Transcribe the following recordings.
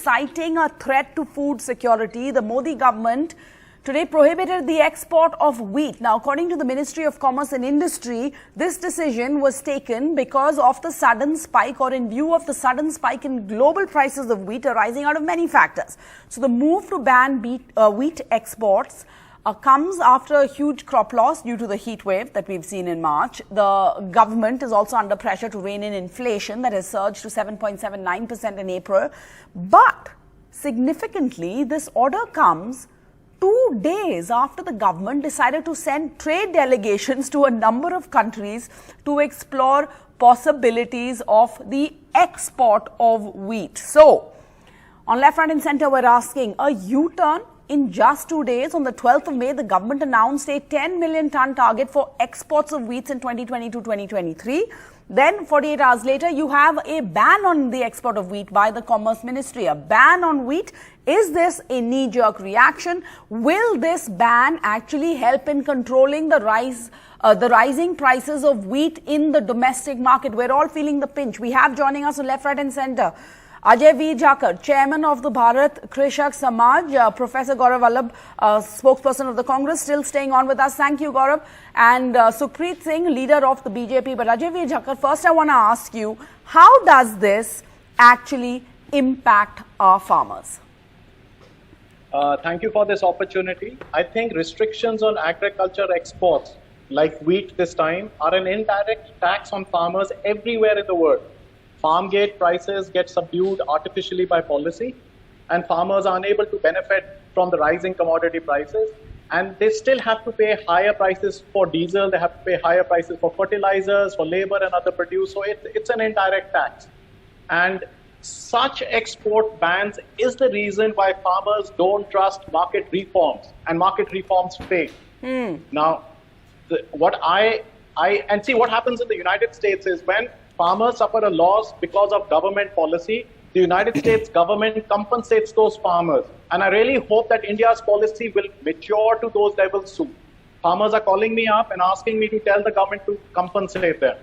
citing a threat to food security, the Modi government today prohibited the export of wheat. Now, according to the Ministry of Commerce and Industry, this decision was taken because of the sudden spike, or in view of the sudden spike in global prices of wheat arising out of many factors. So the move to ban wheat exports comes after a huge crop loss due to the heat wave that we've seen in March. The government is also under pressure to rein in inflation that has surged to 7.79% in April. But significantly, this order comes 2 days after the government decided to send trade delegations to a number of countries to explore possibilities of the export of wheat. So, on left, right and centre, we're asking a U-turn. In just 2 days, on the 12th of May, the government announced a 10 million ton target for exports of wheat in 2022-2023. Then 48 hours later, you have a ban on the export of wheat by the Commerce Ministry. A ban on wheat. Is this a knee-jerk reaction? Will this ban actually help in controlling the rising prices of wheat in the domestic market? We're all feeling the pinch. We have joining us on left, right and centre Ajay V. Jakar, Chairman of the Bharat Krishak Samaj, Professor Gaurav Vallabh, spokesperson of the Congress, still staying on with us. Thank you, Gaurav. And Sukhpreet Singh, leader of the BJP. But Ajay V. Jakar, first I want to ask you, how does this actually impact our farmers? Thank you for this opportunity. I think restrictions on agriculture exports, like wheat this time, are an indirect tax on farmers everywhere in the world. Farm gate prices get subdued artificially by policy, and farmers are unable to benefit from the rising commodity prices. And they still have to pay higher prices for diesel, they have to pay higher prices for fertilizers, for labor and other produce. So it's an indirect tax. And such export bans is the reason why farmers don't trust market reforms, and market reforms fail. Now, what happens in the United States is when farmers suffer a loss because of government policy, the United States government compensates those farmers. And I really hope that India's policy will mature to those levels soon. Farmers are calling me up and asking me to tell the government to compensate them.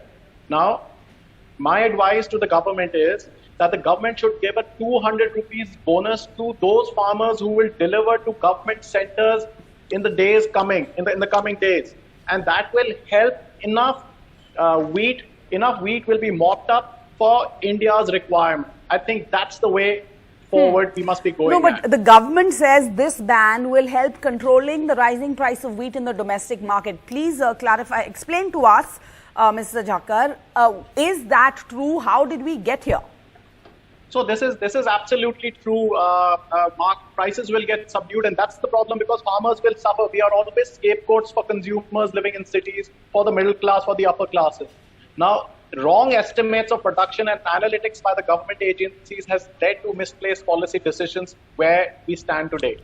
Now, my advice to the government is that the government should give a 200 rupees bonus to those farmers who will deliver to government centers in the days coming, in the coming days. And that will help enough wheat will be mopped up for India's requirement. I think that's the way forward we must be going. No, but the government says this ban will help controlling the rising price of wheat in the domestic market. Please clarify, explain to us, Mr. Jakar, is that true? How did we get here? So this is absolutely true. Prices will get subdued, and that's the problem, because farmers will suffer. We are always scapegoats for consumers living in cities, for the middle class, for the upper classes. Now, wrong estimates of production and analytics by the government agencies has led to misplaced policy decisions where we stand today.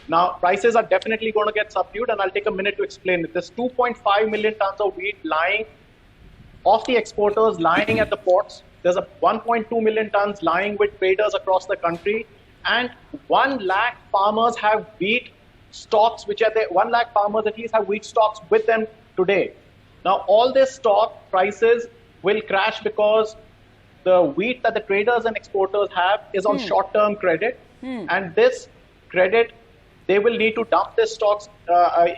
Now, prices are definitely going to get subdued, and I'll take a minute to explain it. There's 2.5 million tons of wheat of the exporters lying at the ports. There's 1.2 million tons lying with traders across the country, and 1 lakh farmers have wheat stocks, 1 lakh farmers at least have wheat stocks with them today. Now, all this stock prices will crash because the wheat that the traders and exporters have is on short-term credit. And this credit, they will need to dump this stocks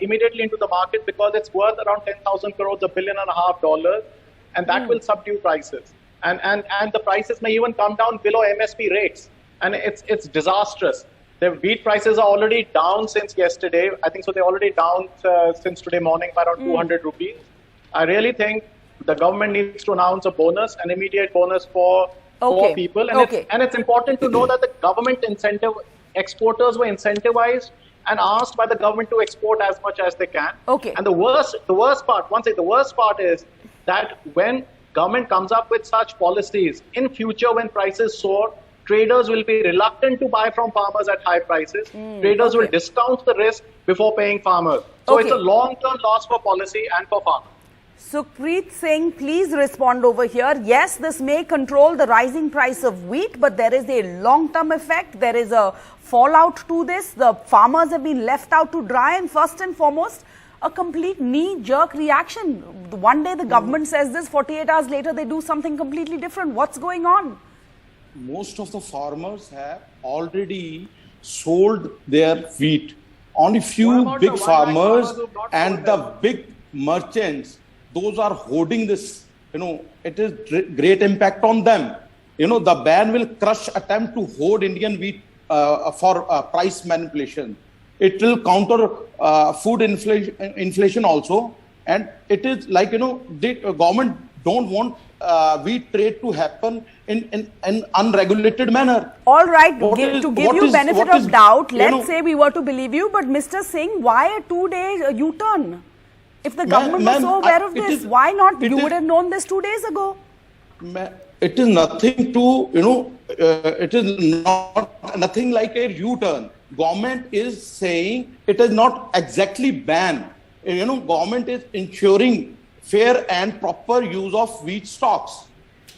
immediately into the market because it's worth around 10,000 crores, $1.5 billion, and that will subdue prices. And the prices may even come down below MSP rates. And it's disastrous. The wheat prices are already down since yesterday. I think so they're already down since today morning by around 200 rupees. I really think the government needs to announce a bonus, an immediate bonus for people. And it's important to know that the government exporters were incentivized and asked by the government to export as much as they can. And the worst part is that when government comes up with such policies, in future when prices soar, traders will be reluctant to buy from farmers at high prices. Traders will discount the risk before paying farmers. So it's a long-term loss for policy and for farmers. Sukhpreet Singh, please respond over here. Yes, this may control the rising price of wheat, but there is a long-term effect. There is a fallout to this. The farmers have been left out to dry, and first and foremost, a complete knee-jerk reaction. One day the government says this, 48 hours later they do something completely different. What's going on? Most of the farmers have already sold their wheat. Only What few about big the 1 lakh farmers farmers who've not and sold the them? big merchants, those are holding this. It is great impact on them. The ban will crush attempt to hoard Indian wheat for price manipulation. It will counter food inflation also. And it is like, the government don't want wheat trade to happen in an unregulated manner. All right, to give you benefit of doubt, let's say we were to believe you, but Mr. Singh, why a 2-day U-turn? If the government was so aware of this, why not? You would have known this 2 days ago. It is nothing to, it is nothing like a U-turn. Government is saying it is not exactly banned. Government is ensuring fair and proper use of wheat stocks.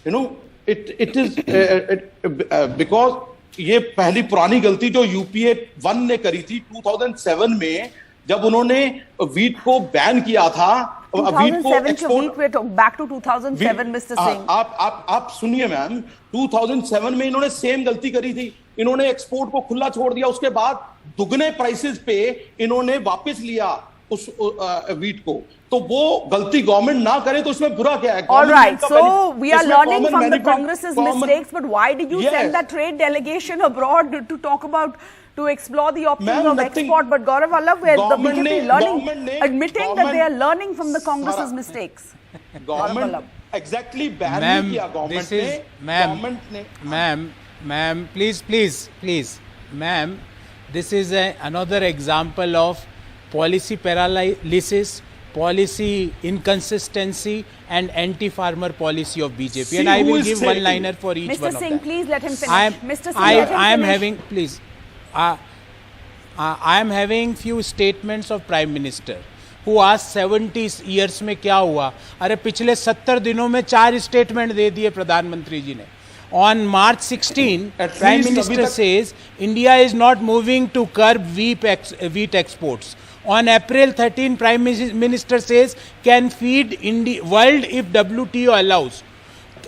It is because ये पहली पुरानी गलती जो UPA 1 ने करी थी 2007 में जब उन्होंने वीट को बैन किया था, वीट को export back to 2007 mister Singh, आप सुनिए मैम, 2007 में इन्होंने सेम गलती करी थी, इन्होंने एक्सपोर्ट को खुला छोड़ दिया, उसके बाद दुगने प्राइसेस पे इन्होंने वापस लिया उस वीट को, तो वो गलती गवर्नमेंट ना करे तो उसमें बुरा क्या है? All right, so we are learning from the Congress's mistakes, but why did you send that trade delegation abroad to talk about, to explore the options of export? But Gaurav Vallabh, where the BJP learning, admitting that they are learning from the Congress's mistakes. Government exactly ban नहीं किया government ने. Ma'am, please, ma'am, this is another example of policy paralysis, policy inconsistency and anti-farmer policy of BJP. See, and I will give one-liner for each Mr. one of them. Mr. Singh, please let him finish. I am having, please, I am having few statements of Prime Minister who asked 70 years में क्या हुआ? अरे पिछले 70 दिनों में 4 statement दे दिए प्रधानमंत्री जी ने. On March 16, Prime Minister says India is not moving to curb wheat exports. On April 13, Prime Minister says can feed world if WTO allows.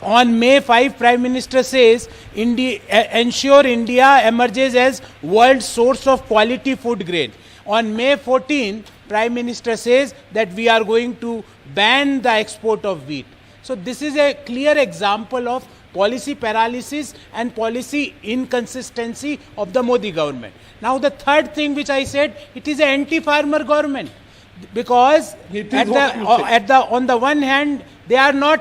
On May 5, Prime Minister says ensure India emerges as world source of quality food grain. On May 14, Prime Minister says that we are going to ban the export of wheat. So this is a clear example of policy paralysis and policy inconsistency of the Modi government. Now the third thing which I said, it is an anti-farmer government, because on the one hand they are not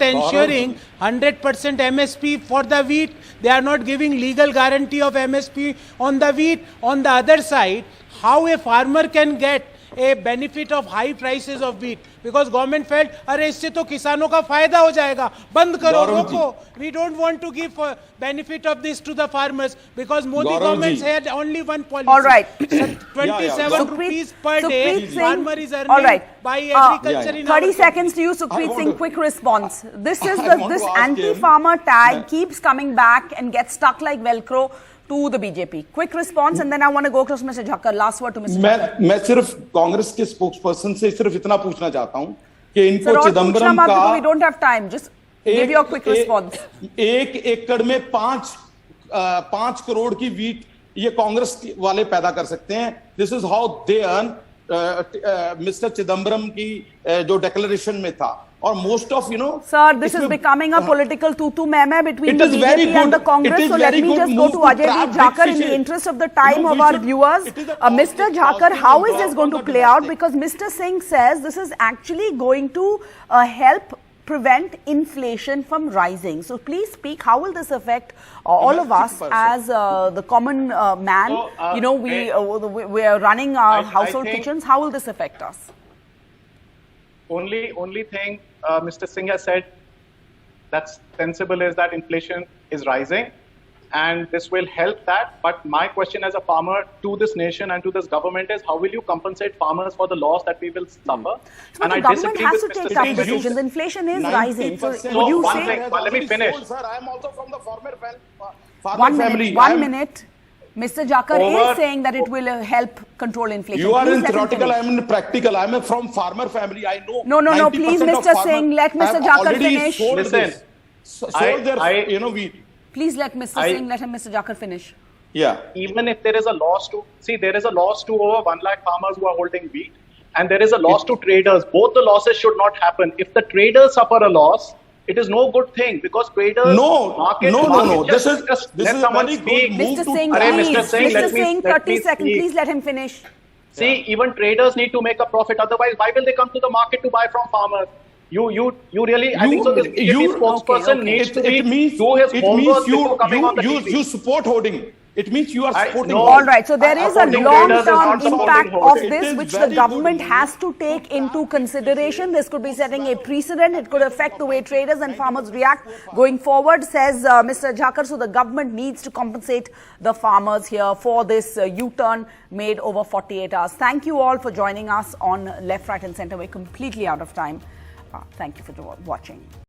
ensuring 100% MSP for the wheat. They are not giving legal guarantee of MSP on the wheat. On the other side, how a farmer can get a benefit of high prices of wheat, because government felt अरे इससे तो किसानों का फायदा हो जाएगा, बंद करो, रोको. We don't want to give benefit of this to the farmers because Modi government had only one policy. All right. 27 rupees per day farmer is earning by agriculture in 30 seconds to you, Sukhpreet Singh, quick response. This is this anti-farmer tag keeps coming back and gets stuck like Velcro to the BJP. Quick response, and then I want to go to Mr. Thakkar. Last word to Mr. Thakkar. मैं सिर्फ कांग्रेस के spokesperson से सिर्फ इतना पूछना चाहता हूं कि इनको चिदंबरम का, we don't have time, just give your quick response. 1 एकड़ में 5 करोड़ की वीट ये कांग्रेस वाले पैदा कर सकते हैं. This is how they earn. Mister Chidambaram की जो डिक्लेरेशन में था, और most of sir, this is becoming a political tutu meme between the BJP and the Congress. So let me just go to Ajay Thakkar in the interest of the time of our viewers. Mr. Thakkar, how is this going to play out? Because Mr. Singh says this is actually going to help prevent inflation from rising. So please speak. How will this affect all of us as the common man? We are running our household kitchens. How will this affect us? Only thing Mr. Singh has said that's sensible is that inflation is rising, and this will help that. But my question as a farmer to this nation and to this government is, how will you compensate farmers for the loss that we will suffer? So and the government has to take tough decisions. Inflation is rising. So would you say? Let me finish. Sir, I am also from the farmer family. One minute. Mr. Thakkar is saying that it will help control inflation. You are in theoretical, I am in practical. I am from farmer family. I know. No. Please, Mr. Singh, let Mr. Thakkar finish. Listen, Please let Mr. Singh, let Mr. Thakkar finish. Yeah. Even if there is a loss to, see, there is a loss to over 1 lakh farmers who are holding wheat, and there is a loss to traders. Both the losses should not happen. If the traders suffer a loss, it is no good thing, because traders No. This is let a someone very speak. good move Mr. to. Singh, Arey, please. Mr. Singh, Mr. let me- Singh, let 30 me seconds. speak. Please let him finish. See, even traders need to make a profit. Otherwise, why will they come to the market to buy from farmers? You really, I think so. This BJP spokesperson needs to do his homework before coming on the TV. You support hoarding. It means you are supporting. no. All right, so there is a Supporting traders is long-term not supporting impact of hoarding. this, It is which the very government good. has to take into consideration. This could be setting a precedent. It could affect the way traders and farmers react going forward, says Mr. Jhakar. So the government needs to compensate the farmers here for this U-turn made over 48 hours. Thank you all for joining us on Left, Right and Centre. We're completely out of time. Thank you for watching.